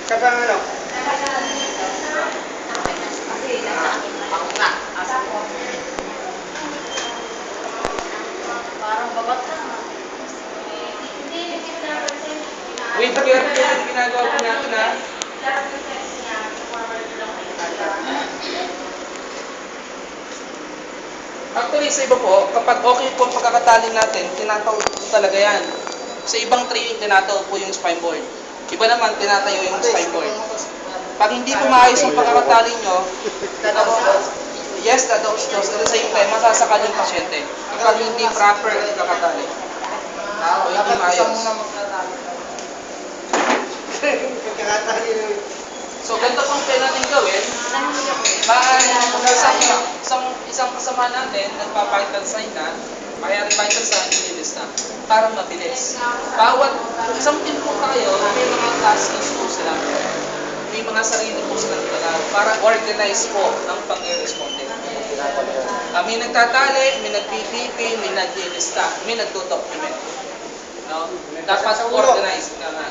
Kasang ano? Ako nga. Asa ko? Parang babat lang. Wait, careful yung ginagawa po natin ha. Actually, sa iba po, kapag okay po ang pagkakatali natin, tinataw po talaga yan. Sa ibang training, tinataw po yung spine board. Iba naman, tinatayo yung spine board. Pag hindi po maayos ang pagkakatali nyo, yes, dadaos-daos. At the same time, masasakal yung pasyente. Kapag hindi proper ang pagkakatali. O hindi maayos. So, ganito pong pwede natin gawin. Isang kasama natin, nagpa-vital sign na, kaya vital sign, nililista, para mabilis. Bawat, isang team po tayo, may mga classmates po sila. May mga sarili po silang galaw para organize po ang pag-responde. May nagtatali, may nag-PPP, may nag-lilista, may nagdodocument. No? Dapat organize ka nga.